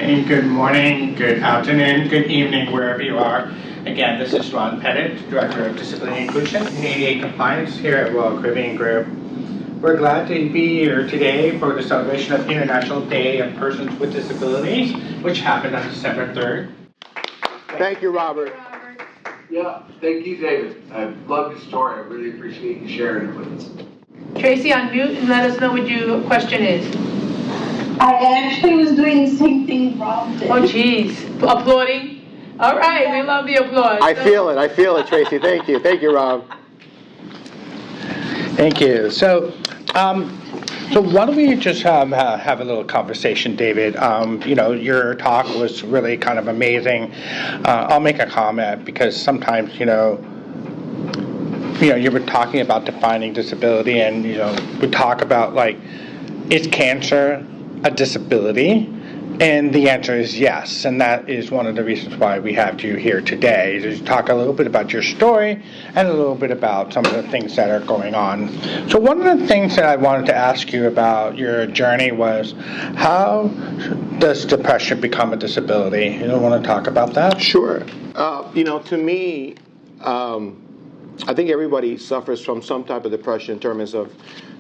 afternoon, good morning, good afternoon, good evening, wherever you are. Again, this is Ron Pettit, Director of Disability Inclusion and ADA Compliance here at Royal Caribbean Group. We're glad to be here today for the celebration of International Day of Persons with Disabilities, which happened on December 3rd. Thank you, Robert. Yeah, thank you, David. I love your story. I really appreciate you sharing it with us. Tracy, unmute and let us know what your question is. I actually was doing the same thing Rob did. Oh, geez. Applauding? All right, we love the applause. I feel it, Tracy. Thank you, Rob. Thank you. So why don't we just have a little conversation, David? Your talk was really kind of amazing. I'll make a comment because sometimes, you were talking about defining disability, and we talk about is cancer a disability? And the answer is yes, and that is one of the reasons why we have you here today, to talk a little bit about your story and a little bit about some of the things that are going on. So one of the things that I wanted to ask you about your journey was, how does depression become a disability? You want to talk about that? Sure. To me, I think everybody suffers from some type of depression in terms of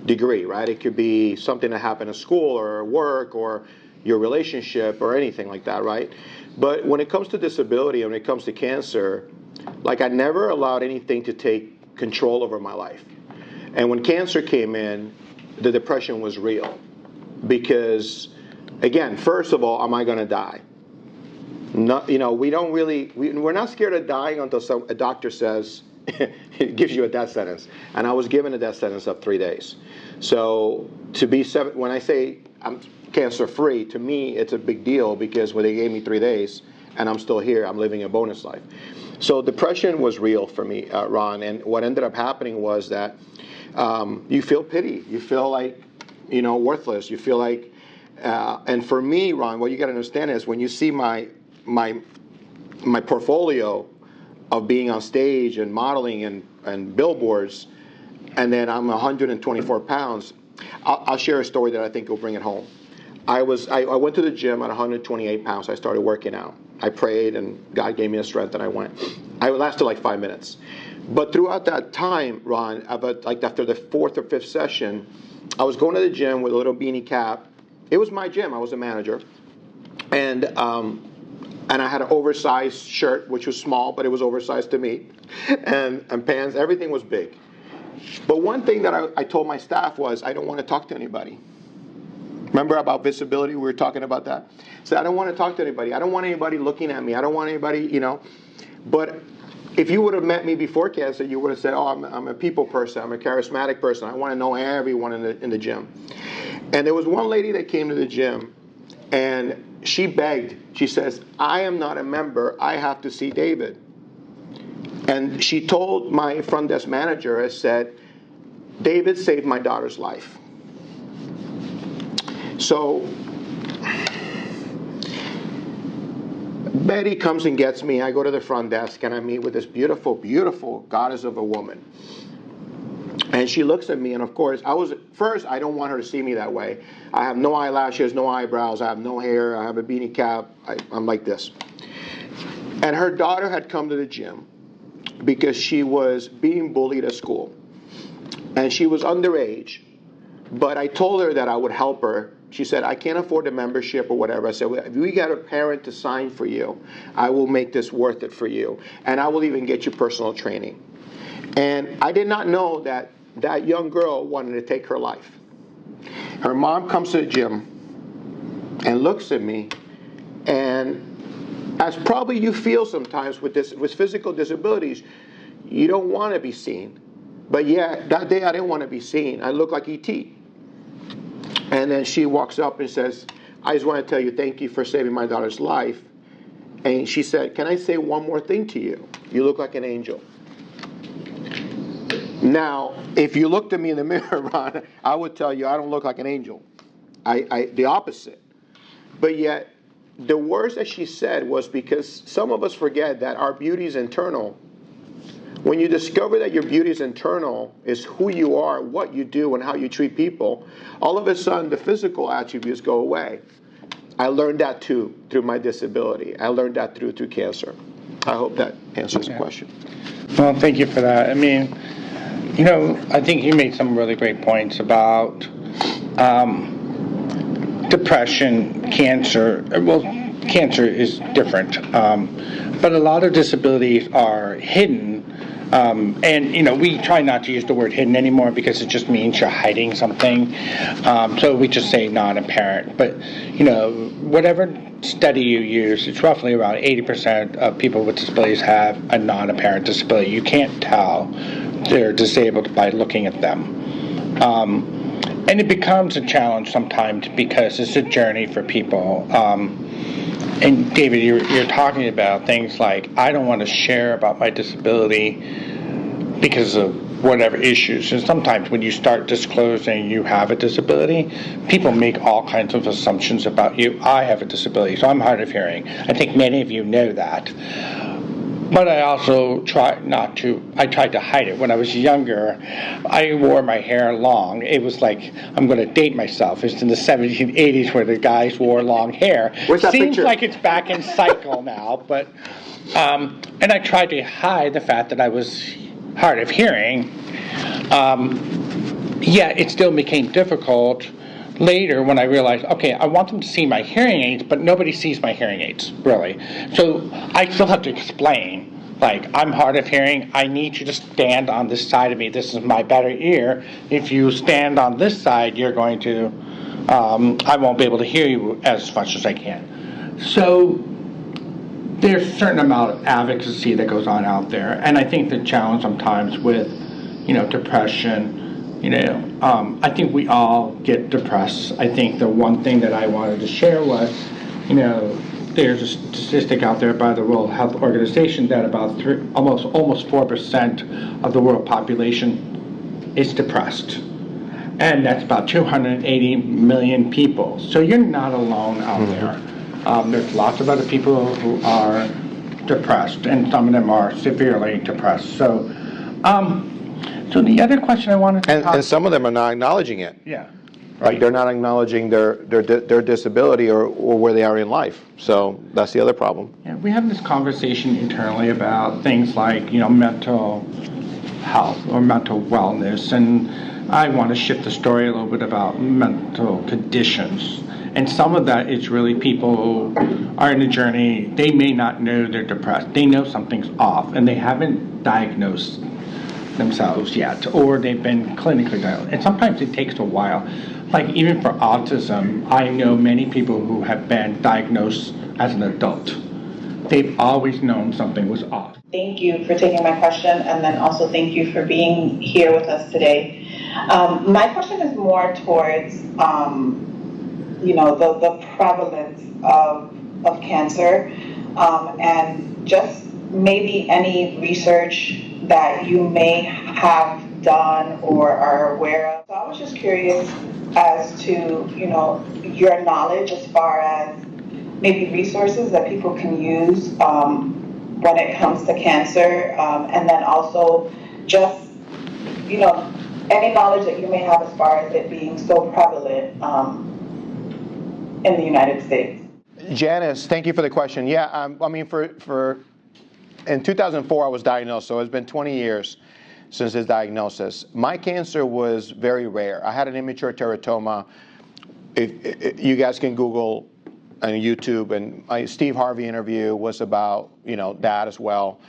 degree, right? It could be something that happened at school or work or your relationship or anything like that, right? But when it comes to disability and when it comes to cancer, I never allowed anything to take control over my life. And when cancer came in, the depression was real. Because, again, first of all, am I going to die? We're not scared of dying until a doctor says, it gives you a death sentence. And I was given a death sentence of 3 days. So when I say I'm cancer-free, to me, it's a big deal because when they gave me 3 days and I'm still here, I'm living a bonus life. So depression was real for me, Ron. And what ended up happening was that you feel pity. You feel worthless. You feel and for me, Ron, what you got to understand is when you see my portfolio of being on stage and modeling and billboards, and then I'm 124 pounds, I'll share a story that I think will bring it home. I went to the gym at 128 pounds. I started working out. I prayed, and God gave me the strength, and I went. I lasted 5 minutes. But throughout that time, Ron, after the fourth or fifth session, I was going to the gym with a little beanie cap. It was my gym. I was a manager. And I had an oversized shirt, which was small, but it was oversized to me, and pants. Everything was big. But one thing that I told my staff was, I don't want to talk to anybody. Remember about visibility? We were talking about that. So I don't want to talk to anybody. I don't want anybody looking at me. I don't want anybody, But if you would have met me before cancer, you would have said, oh, I'm a people person. I'm a charismatic person. I want to know everyone in the gym. And there was one lady that came to the gym, and she begged. She says, I am not a member. I have to see David. And she told my front desk manager, I said, David saved my daughter's life. So Betty comes and gets me. I go to the front desk and I meet with this beautiful, beautiful goddess of a woman. And she looks at me, and of course, I don't want her to see me that way. I have no eyelashes, no eyebrows, I have no hair, I have a beanie cap, I'm like this. And her daughter had come to the gym because she was being bullied at school. And she was underage, but I told her that I would help her. She said, I can't afford a membership or whatever. I said, well, if we got a parent to sign for you, I will make this worth it for you. And I will even get you personal training. And I did not know that that young girl wanted to take her life. Her mom comes to the gym and looks at me, and as probably you feel sometimes with physical disabilities, you don't want to be seen. But yeah, that day I didn't want to be seen. I looked like E.T. And then she walks up and says, I just want to tell you thank you for saving my daughter's life. And she said, can I say one more thing to you? You look like an angel. Now, if you looked at me in the mirror, Ron, I would tell you I don't look like an angel. The opposite. But yet, the words that she said was because some of us forget that our beauty is internal. When you discover that your beauty is internal, is who you are, what you do, and how you treat people, all of a sudden the physical attributes go away. I learned that too through my disability. I learned that through cancer. I hope that answers the question. Well, thank you for that. I mean, you know, I think you made some really great points about depression, cancer. Well, cancer is different, but a lot of disabilities are hidden. And, you know, we try not to use the word hidden anymore because it just means you're hiding something. So we just say non-apparent. But, you know, whatever study you use, it's roughly around 80% of people with disabilities have a non-apparent disability. You can't tell they're disabled by looking at them. And it becomes a challenge sometimes because it's a journey for people. And David, you're talking about things like, I don't want to share about my disability because of whatever issues. And sometimes when you start disclosing you have a disability, people make all kinds of assumptions about you. I have a disability, so I'm hard of hearing. I think many of you know that. But I also tried to hide it. When I was younger, I wore my hair long. It was like, I'm going to date myself. It's in the 70s and 80s where the guys wore long hair. Where's that Seems picture? like it's back in cycle now. But and I tried to hide the fact that I was hard of hearing. Yet it still became difficult later when I realized, okay, I want them to see my hearing aids, but nobody sees my hearing aids, really. So I still have to explain, like, I'm hard of hearing, I need you to stand on this side of me, this is my better ear. If you stand on this side, you're going to, I won't be able to hear you as much as I can. So there's a certain amount of advocacy that goes on out there, and I think the challenge sometimes with, you know, depression, you know, I think we all get depressed. I think the one thing that I wanted to share was, you know, there's a statistic out there by the World Health Organization that about almost 4% of the world population is depressed. And that's about 280 million people. So you're not alone out there. There's lots of other people who are depressed, and some of them are severely depressed. So, so the other question I wanted to And some of them are not acknowledging it. Yeah. Like they're not acknowledging their disability or where they are in life. So that's the other problem. Yeah, we have this conversation internally about things like, you know, mental health or mental wellness, and I want to shift the story a little bit about mental conditions. And some of that is really people who are in a journey, they may not know they're depressed. They know something's off, and they haven't diagnosed themselves yet, or they've been clinically diagnosed. And sometimes it takes a while. Like even for autism, I know many people who have been diagnosed as an adult. They've always known something was off. Thank you for taking my question, and then also thank you for being here with us today. My question is more towards, you know, the prevalence of cancer, and just maybe any research that you may have done or are aware of. So I was just curious as to, you know, your knowledge as far as maybe resources that people can use when it comes to cancer, and then also just, you know, any knowledge that you may have as far as it being so prevalent in the United States. Janice, thank you for the question. Yeah, I mean, in 2004 I was diagnosed, so it's been 20 years since this diagnosis. My cancer was very rare. I had an immature teratoma. If you guys can Google and YouTube, and my Steve Harvey interview was about, you know, that as well.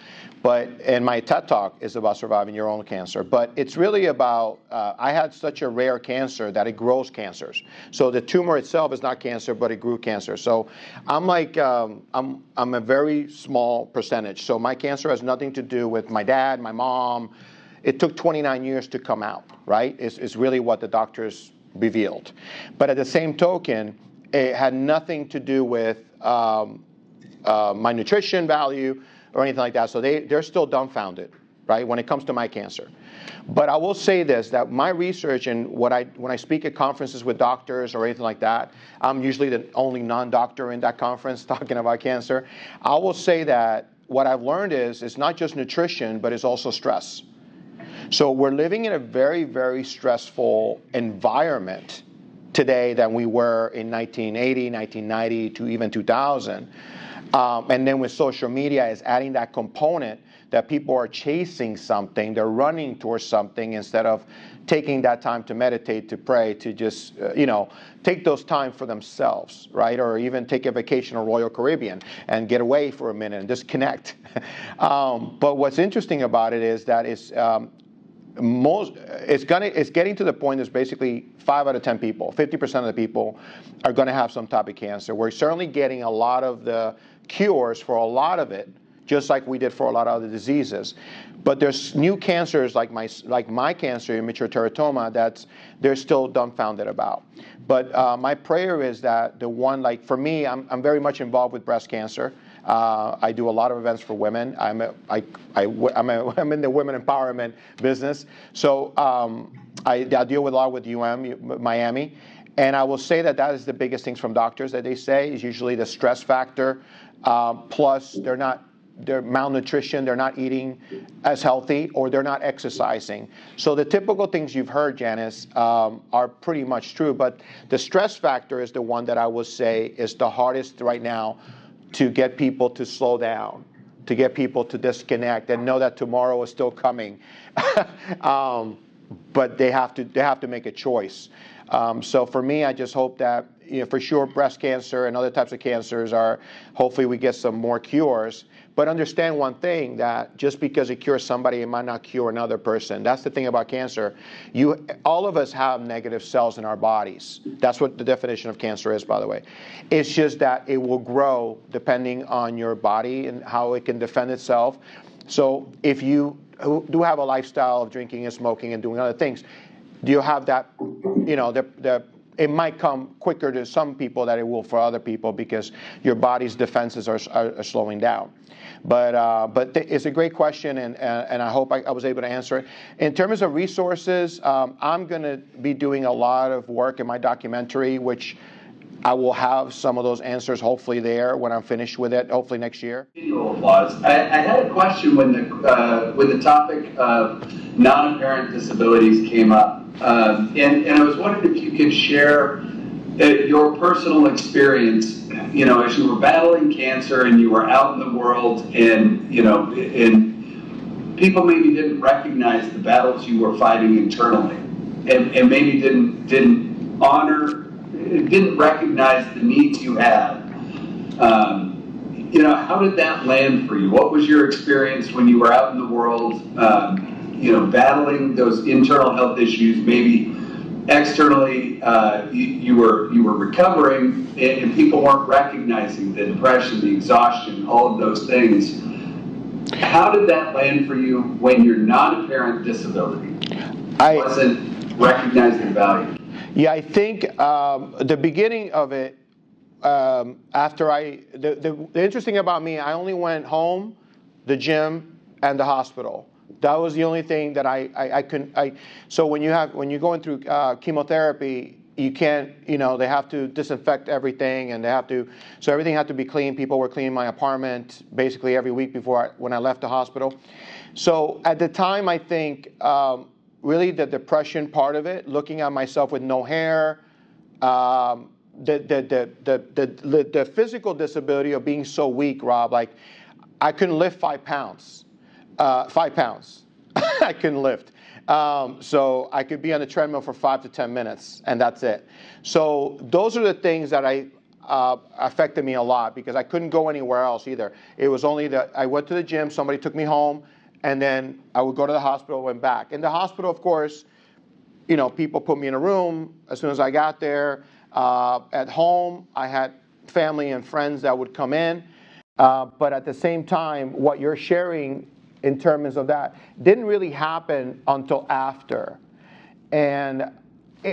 And my TED Talk is about surviving your own cancer. But it's really about, I had such a rare cancer that it grows cancers. So the tumor itself is not cancer, but it grew cancer. So I'm like, I'm a very small percentage. So my cancer has nothing to do with my dad, my mom. It took 29 years to come out, right? It's really what the doctors revealed. But at the same token, it had nothing to do with my nutrition value or anything like that. So they're still dumbfounded, right, when it comes to my cancer. But I will say this, that my research and when I speak at conferences with doctors or anything like that, I'm usually the only non-doctor in that conference talking about cancer. I will say that what I've learned is it's not just nutrition, but it's also stress. So we're living in a very, very stressful environment today than we were in 1980, 1990 to even 2000. And then with social media is adding that component that people are chasing something, they're running towards something instead of taking that time to meditate, to pray, to just, take those time for themselves, right? Or even take a vacation to Royal Caribbean and get away for a minute and disconnect. But what's interesting about it is that it's getting to the point there's basically 5 out of 10 people, 50% of the people are going to have some type of cancer. We're certainly getting a lot of the cures for a lot of it, just like we did for a lot of other diseases. But there's new cancers like my cancer, immature teratoma, that they're still dumbfounded about. But my prayer is that the one, like for me, I'm very much involved with breast cancer. I do a lot of events for women. I'm in the women empowerment business. So I deal with a lot with Miami. And I will say that is the biggest things from doctors that they say is usually the stress factor, plus they're malnutrition, they're not eating as healthy, or they're not exercising. So the typical things you've heard, Janice, are pretty much true, but the stress factor is the one that I would say is the hardest right now to get people to slow down, to get people to disconnect and know that tomorrow is still coming. But they have to make a choice. So for me, I just hope that, for sure, breast cancer and other types of cancers hopefully we get some more cures. But understand one thing, that just because it cures somebody, it might not cure another person. That's the thing about cancer. All of us have negative cells in our bodies. That's what the definition of cancer is, by the way. It's just that it will grow depending on your body and how it can defend itself. So if you do have a lifestyle of drinking and smoking and doing other things, do you have that, it might come quicker to some people than it will for other people because your body's defenses are slowing down. But it's a great question, and I hope I was able to answer it. In terms of resources, I'm going to be doing a lot of work in my documentary, which I will have some of those answers hopefully there when I'm finished with it, hopefully next year. Applause. I had a question when the topic of non-apparent disabilities came up, and I was wondering if you could share your personal experience. As you were battling cancer and you were out in the world, and people maybe didn't recognize the battles you were fighting internally, and maybe didn't recognize the needs you had. How did that land for you? What was your experience when you were out in the world, battling those internal health issues? Maybe externally, you were recovering, and people weren't recognizing the depression, the exhaustion, all of those things. How did that land for you when your non-apparent disability wasn't recognizing value? Yeah, I think the beginning of it, the interesting about me, I only went home, the gym, and the hospital. That was the only thing that I couldn't. So when you're going through chemotherapy, you can't, they have to disinfect everything, and so everything had to be clean. People were cleaning my apartment basically every week when I left the hospital. So at the time, I think really the depression part of it, looking at myself with no hair, the physical disability of being so weak, Rob, like I couldn't lift 5 pounds. 5 pounds I couldn't lift. So I could be on the treadmill for 5 to 10 minutes, and that's it. So those are the things that affected me a lot, because I couldn't go anywhere else either. It was only that I went to the gym, somebody took me home, and then I would go to the hospital, went back. In the hospital, of course, people put me in a room as soon as I got there. At home, I had family and friends that would come in. But at the same time, what you're sharing in terms of that didn't really happen until after. And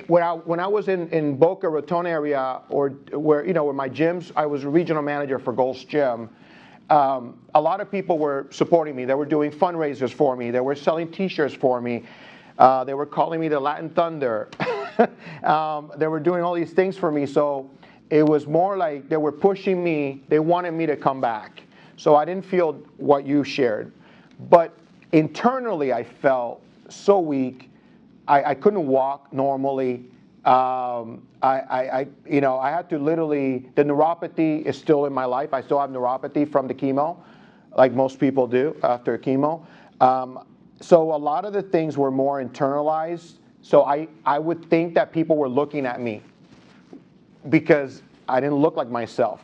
when I was in Boca Raton area, or where my gyms, I was a regional manager for Gold's Gym. A lot of people were supporting me. They were doing fundraisers for me. They were selling T-shirts for me. They were calling me the Latin Thunder. They were doing all these things for me. So it was more like they were pushing me. They wanted me to come back. So I didn't feel what you shared. But internally, I felt so weak. I couldn't walk normally. I had to literally, the neuropathy is still in my life. I still have neuropathy from the chemo, like most people do after chemo. So a lot of the things were more internalized. So I would think that people were looking at me because I didn't look like myself.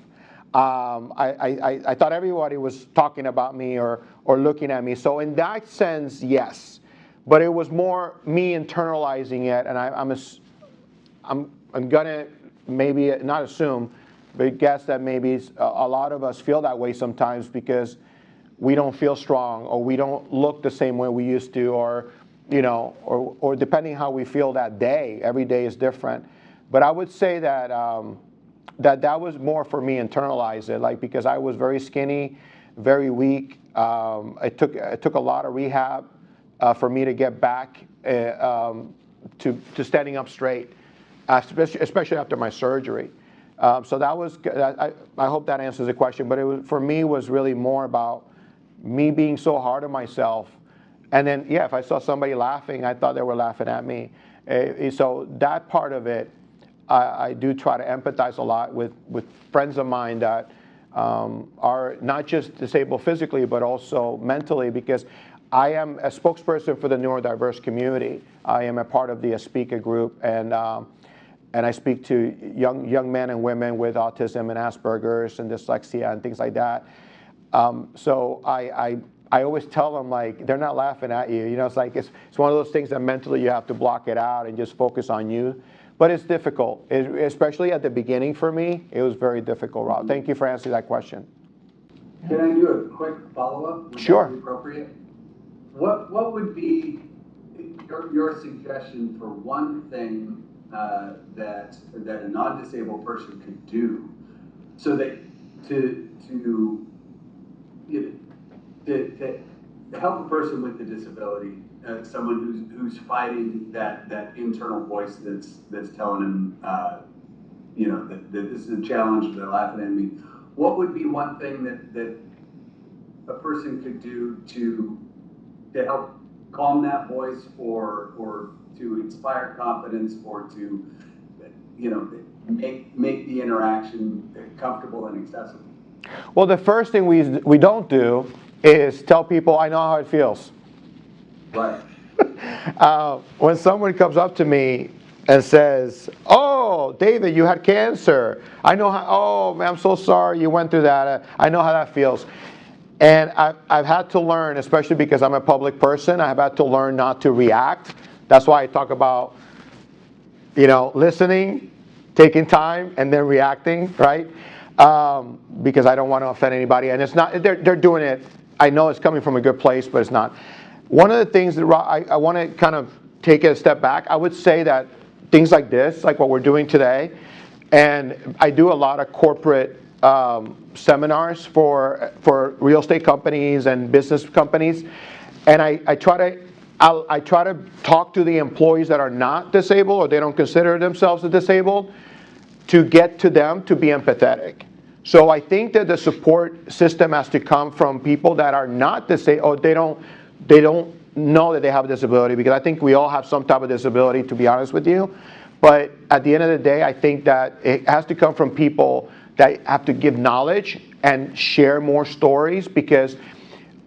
I thought everybody was talking about me or looking at me. So in that sense, yes. But it was more me internalizing it, and I'm gonna maybe not assume, but guess that maybe a lot of us feel that way sometimes because we don't feel strong or we don't look the same way we used to, or or depending how we feel that day. Every day is different. But I would say that that was more for me internalize it, like because I was very skinny, very weak. It took a lot of rehab for me to get back to standing up straight, especially after my surgery. So that was, I hope that answers the question, but for me was really more about me being so hard on myself. And then, yeah, if I saw somebody laughing, I thought they were laughing at me. So that part of it, I do try to empathize a lot with friends of mine that are not just disabled physically, but also mentally, because I am a spokesperson for the neurodiverse community. I am a part of the speaker group, and I speak to young men and women with autism and Asperger's and dyslexia and things like that. So I always tell them, like, they're not laughing at you. It's like it's one of those things that mentally you have to block it out and just focus on you. But it's difficult, especially at the beginning for me. It was very difficult, Rob. Thank you for answering that question. Can I do a quick follow-up? Sure. Would that be appropriate? What would be your suggestion for one thing that a non-disabled person could do so that to help a person with a disability, someone who's fighting that internal voice that's telling him that this is a challenge, they're laughing at me. What would be one thing that a person could do to help calm that voice, or to inspire confidence, or to make the interaction comfortable and accessible? Well, the first thing we don't do is tell people, I know how it feels. Right. When someone comes up to me and says, oh, David, you had cancer. I know how, oh, man, I'm so sorry you went through that. I know how that feels. And I've had to learn, especially because I'm a public person, I've had to learn not to react. That's why I talk about, listening, taking time, and then reacting, right? Because I don't want to offend anybody. And it's not, they're doing it, I know it's coming from a good place, but it's not. One of the things that I want to kind of take a step back, I would say that things like this, like what we're doing today, and I do a lot of corporate seminars for real estate companies and business companies, and I try to talk to the employees that are not disabled or they don't consider themselves disabled, to get to them to be empathetic. So I think that the support system has to come from people that are not disabled, or they don't know that they have a disability, because I think we all have some type of disability, to be honest with you. But at the end of the day, I think that it has to come from people that have to give knowledge and share more stories, because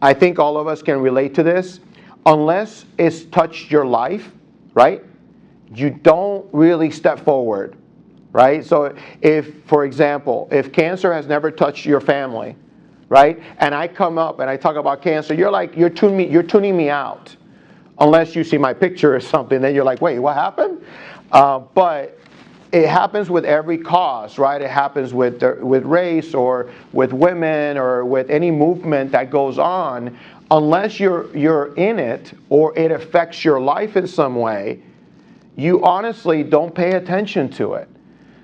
I think all of us can relate to this. Unless it's touched your life, right, you don't really step forward, right? So if, for example, if cancer has never touched your family, right, and I come up and I talk about cancer, you're tuning me out. Unless you see my picture or something, then you're like, wait, what happened? But it happens with every cause, right? It happens with race, or with women, or with any movement that goes on. Unless you're in it, or it affects your life in some way, you honestly don't pay attention to it.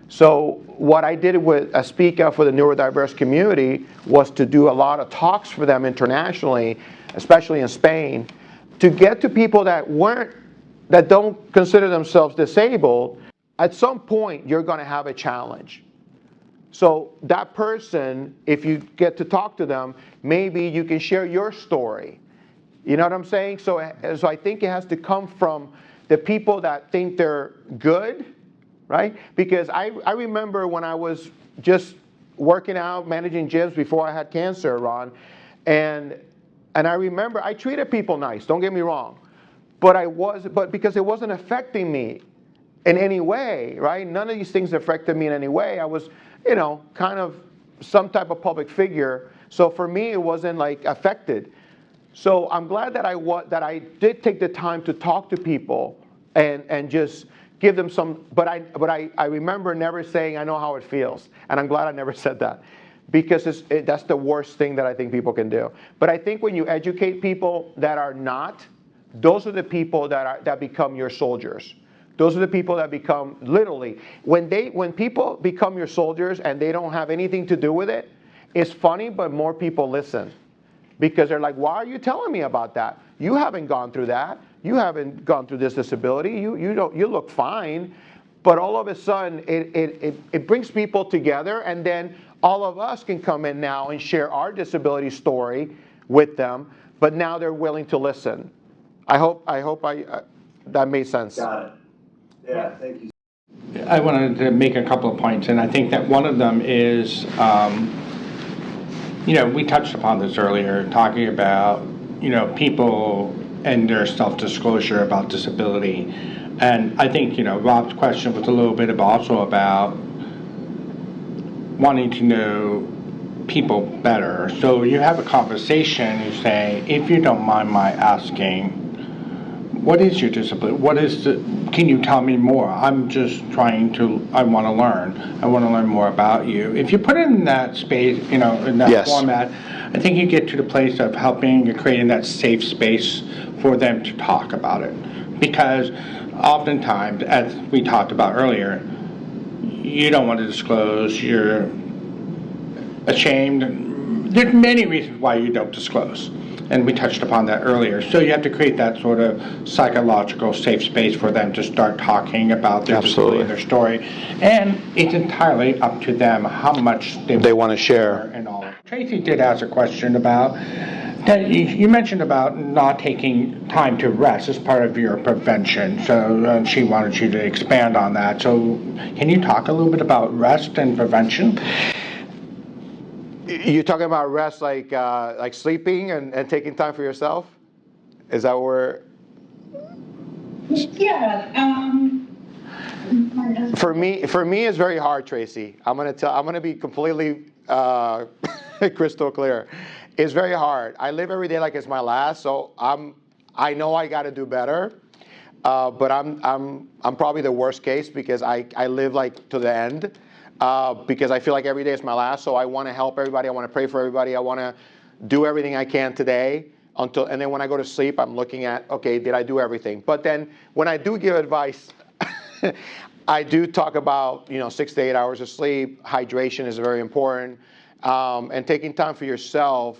So what I did with a Speak Out for the neurodiverse community was to do a lot of talks for them internationally, especially in Spain, to get to people that don't consider themselves disabled. At some point, you're going to have a challenge. So that person, if you get to talk to them, maybe you can share your story. You know what I'm saying? So I think it has to come from the people that think they're good right? Because I remember when I was just working out, managing gyms before I had cancer, Ron, and I remember I treated people nice, don't get me wrong, but because it wasn't affecting me in any way, right? None of these things affected me in any way. I was, kind of some type of public figure. So for me, it wasn't like affected. So I'm glad that I did take the time to talk to people and just give them some. But I remember never saying I know how it feels, and I'm glad I never said that, because that's the worst thing that I think people can do. But I think when you educate people that are not, those are the people that become your soldiers. Those are the people that become, literally, when people become your soldiers and they don't have anything to do with it, it's funny, but more people listen. Because they're like, why are you telling me about that? You haven't gone through that. You haven't gone through this disability. You look fine. But all of a sudden, it brings people together, and then all of us can come in now and share our disability story with them, but now they're willing to listen. I hope that made sense. Got it. Yeah, thank you. I wanted to make a couple of points, and I think that one of them is, we touched upon this earlier, talking about, people and their self-disclosure about disability. And I think, Rob's question was a little bit also about wanting to know people better. So you have a conversation, you say, if you don't mind my asking, what is your disability? Can you tell me more? I'm just I want to learn. I want to learn more about you. If you put it in that space, in that Yes. format, I think you get to the place of helping and creating that safe space for them to talk about it. Because oftentimes, as we talked about earlier, you don't want to disclose, you're ashamed. There's many reasons why you don't disclose. And we touched upon that earlier. So you have to create that sort of psychological safe space for them to start talking about their disability and their story. And it's entirely up to them how much they want to share and all. Tracy did ask a question about that. You mentioned about not taking time to rest as part of your prevention. So she wanted you to expand on that. So can you talk a little bit about rest and prevention? You're talking about rest, like sleeping and taking time for yourself? Is that where? Yeah. For me, it's very hard, Tracy. I'm gonna be completely crystal clear. It's very hard. I live every day like it's my last, so I know I got to do better. But I'm probably the worst case because I live like to the end. Because I feel like every day is my last, so I want to help everybody. I want to pray for everybody. I want to do everything I can today and then when I go to sleep, I'm looking at, okay, did I do everything? But then when I do give advice, I do talk about 6 to 8 hours of sleep. Hydration is very important, and taking time for yourself.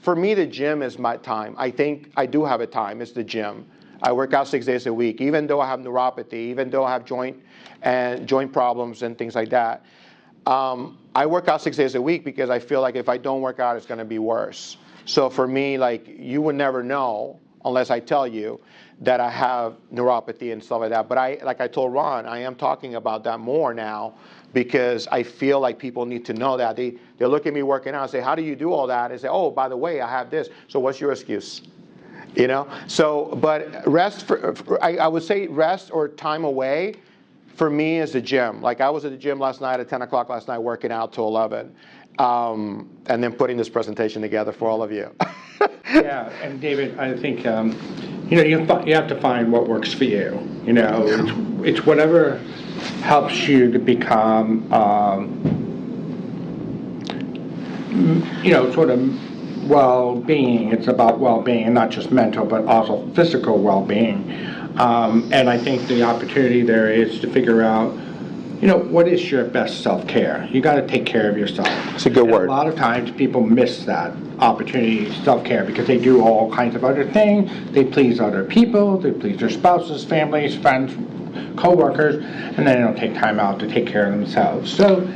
For me, the gym is my time. I think I do have a time. It's the gym. I work out 6 days a week, even though I have neuropathy, even though I have joint problems and things like that. I work out 6 days a week because I feel like if I don't work out, it's going to be worse. So for me, you would never know unless I tell you that I have neuropathy and stuff like that. But like I told Ron, I am talking about that more now because I feel like people need to know that. They look at me working out and say, how do you do all that? And say, oh, by the way, I have this. So what's your excuse? So, but rest, I would say rest or time away for me is the gym. Like I was at the gym last night at 10 o'clock last night working out till 11, and then putting this presentation together for all of you. Yeah, and David, I think, you have to find what works for you. It's whatever helps you to become, sort of well-being. It's about well-being, and not just mental, but also physical well-being. And I think the opportunity there is to figure out, what is your best self-care? You got to take care of yourself. It's a good word. A lot of times people miss that opportunity, self-care, because they do all kinds of other things. They please other people, they please their spouses, families, friends, co-workers, and then they don't take time out to take care of themselves. So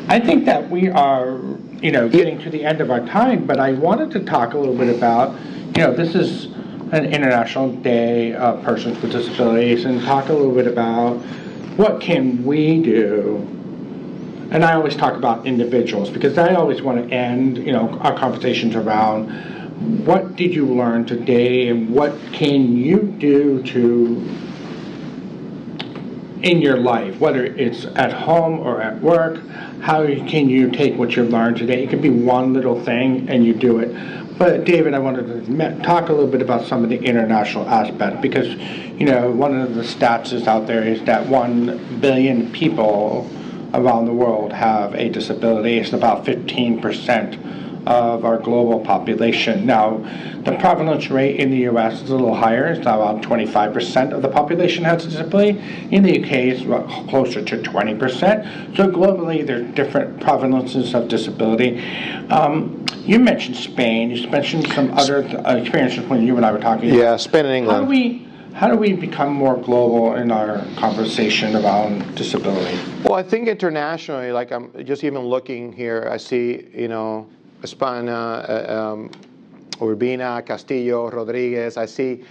I think that we are, getting to the end of our time, but I wanted to talk a little bit about, this is an International Day of Persons with Disabilities, and talk a little bit about what can we do? And I always talk about individuals because I always want to end, our conversations around what did you learn today and what can you do in your life, whether it's at home or at work. How can you take what you've learned today? It could be one little thing and you do it. But David, I wanted to talk a little bit about some of the international aspect because, one of the stats is out there is that 1 billion people around the world have a disability. It's about 15% of our global population. Now, the prevalence rate in the U.S. is a little higher. It's around 25% of the population has a disability. In the U.K., it's closer to 20%. So globally, there's different prevalences of disability. You mentioned Spain. You mentioned some other experiences when you and I were talking. Yeah, Spain and England. How do we become more global in our conversation around disability? Well, I think internationally, like I'm just even looking here, I see, España, Urbina, Castillo, Rodriguez. I see,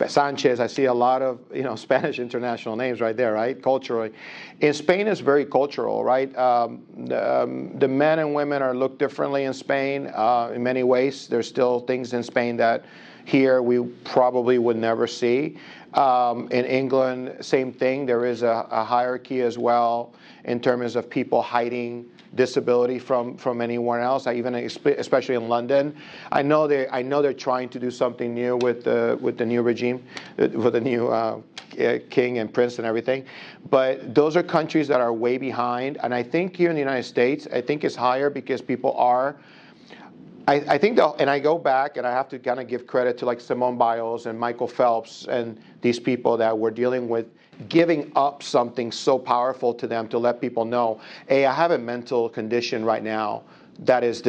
Sanchez. I see a lot of, Spanish international names right there, right? Culturally. In Spain, it's very cultural, right? The men and women are looked differently in Spain in many ways. There's still things in Spain that here we probably would never see. In England, same thing. There is a hierarchy as well in terms of people hiding disability from anyone else. Especially in London, I know they're trying to do something new with the new regime, with the new king and prince and everything. But those are countries that are way behind. And I think here in the United States, I think it's higher because people are. I think, and I go back and I have to kind of give credit to like Simone Biles and Michael Phelps and these people that were dealing with giving up something so powerful to them to let people know, hey, I have a mental condition right now that is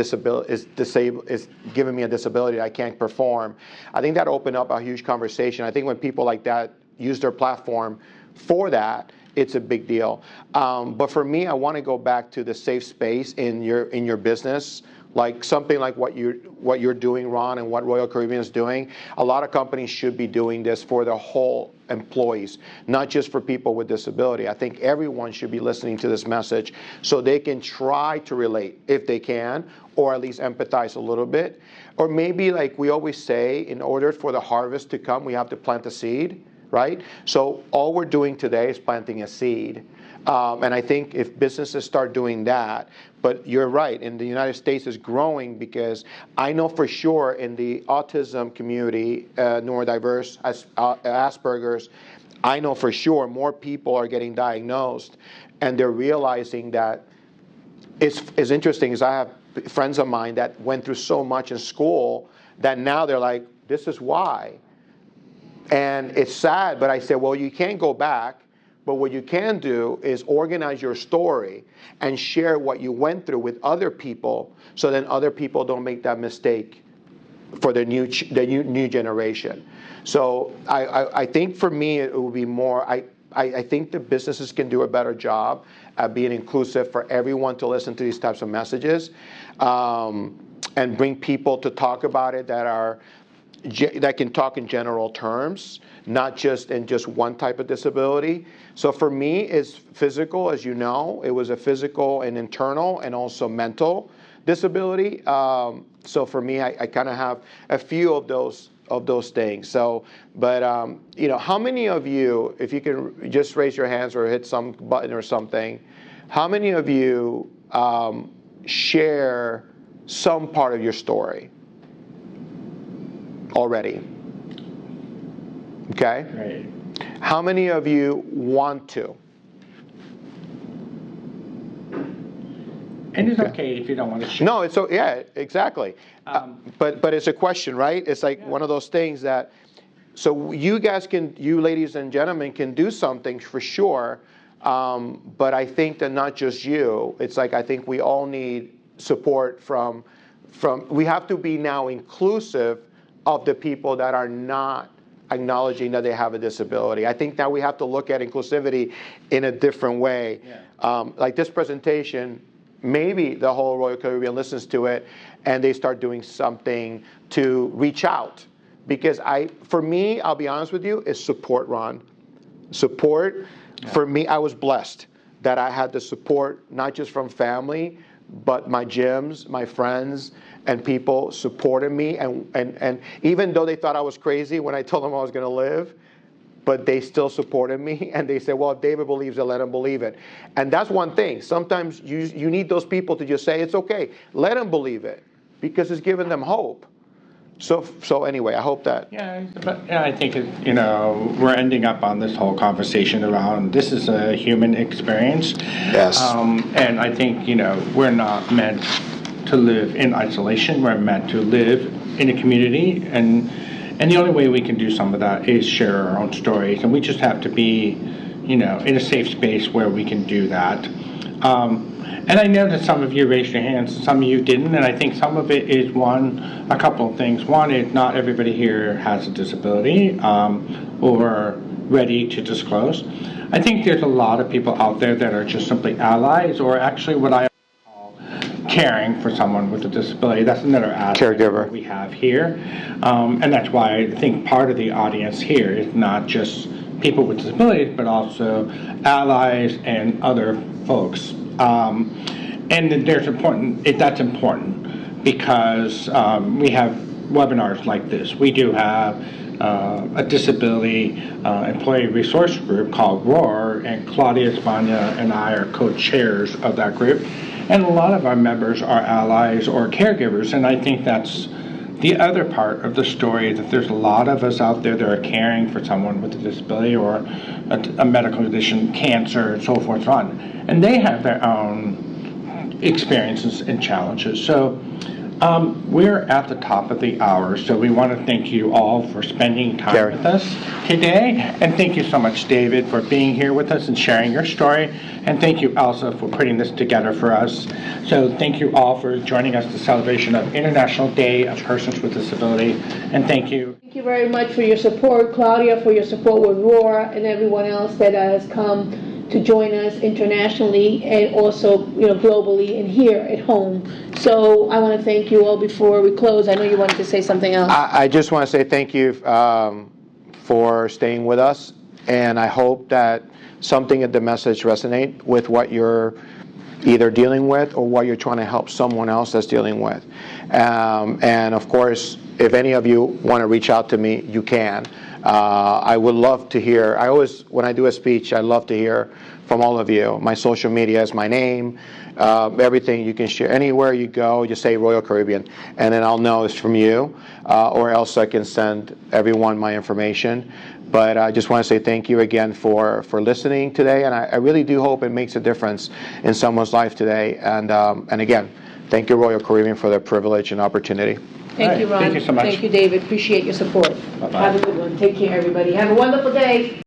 giving me a disability I can't perform. I think that opened up a huge conversation. I think when people like that use their platform for that, it's a big deal. But for me, I want to go back to the safe space in your business. Like something like what you're doing, Ron, and what Royal Caribbean is doing. A lot of companies should be doing this for their whole employees, not just for people with disability. I think everyone should be listening to this message so they can try to relate if they can, or at least empathize a little bit. Or maybe like we always say, in order for the harvest to come, we have to plant a seed, right? So all we're doing today is planting a seed. And I think if businesses start doing that, but you're right, in the United States is growing because I know for sure in the autism community, neurodiverse, Asperger's, I know for sure more people are getting diagnosed and they're realizing that it's interesting is I have friends of mine that went through so much in school that now they're like, this is why. And it's sad, but I said, well, you can't go back. But what you can do is organize your story and share what you went through with other people so then other people don't make that mistake for the new generation. So I think for me it will be more, I think the businesses can do a better job at being inclusive for everyone to listen to these types of messages and bring people to talk about it that can talk in general terms, not just in just one type of disability. So for me, it's physical, as you know. It was a physical and internal and also mental disability. So for me, I kind of have a few of those things. So, but how many of you, if you can just raise your hands or hit some button or something, how many of you share some part of your story already? Okay. Right. How many of you want to? And it's okay if you don't want to share. No, yeah, exactly. But it's a question, right? It's like one of those things that, so you ladies and gentlemen can do something for sure. But I think that not just you, it's like, I think we all need support from, we have to be now inclusive of the people that are not acknowledging that they have a disability. I think now we have to look at inclusivity in a different way. Yeah. Like this presentation, maybe the whole Royal Caribbean listens to it and they start doing something to reach out. Because for me, I'll be honest with you, is support, Ron. Support. For me, I was blessed that I had the support, not just from family, but my gyms, my friends, and people supported me. And even though they thought I was crazy when I told them I was going to live, but they still supported me, and they said, well, if David believes it, let him believe it. And that's one thing. Sometimes you need those people to just say, it's okay, let him believe it, because it's giving them hope. So anyway, I hope that. Yeah, but I think we're ending up on this whole conversation around this is a human experience. Yes. And I think we're not meant to live in isolation. We're meant to live in a community, and the only way we can do some of that is share our own stories, and we just have to be in a safe space where we can do that. And I know that some of you raised your hands, and some of you didn't, and I think some of it is a couple of things. One is not everybody here has a disability or ready to disclose. I think there's a lot of people out there that are just simply allies, or actually what I call caring for someone with a disability. That's another aspect of what we have here. And that's why I think part of the audience here is not just people with disabilities, but also allies and other folks. And that's important because we have webinars like this. We do have a disability employee resource group called ROAR, and Claudia Espana and I are co-chairs of that group. And a lot of our members are allies or caregivers, and I think that's the other part of the story, that there's a lot of us out there that are caring for someone with a disability or a medical condition, cancer, and so forth and so on. And they have their own experiences and challenges. So we're at the top of the hour, so we want to thank you all for spending time with us today. And thank you so much, David, for being here with us and sharing your story. And thank you, Elsa, for putting this together for us. So thank you all for joining us the celebration of International Day of Persons with Disability. And thank you. Thank you very much for your support, Claudia, for your support with Roar, and everyone else that has come to join us internationally and also globally and here at home. So I want to thank you all before we close. I know you wanted to say something else. I just want to say thank you for staying with us, and I hope that something in the message resonate with what you're either dealing with or what you're trying to help someone else that's dealing with. And of course, if any of you want to reach out to me, you can. I would love to hear. When I do a speech, I love to hear from all of you. My social media is my name, everything you can share. Anywhere you go, just say Royal Caribbean, and then I'll know it's from you, or else I can send everyone my information. But I just want to say thank you again for listening today, and I really do hope it makes a difference in someone's life today. And again, thank you, Royal Caribbean, for the privilege and opportunity. Thank you, Ron. Thank you so much. Thank you, David. Appreciate your support. Bye-bye. Have a good one. Take care, everybody. Have a wonderful day.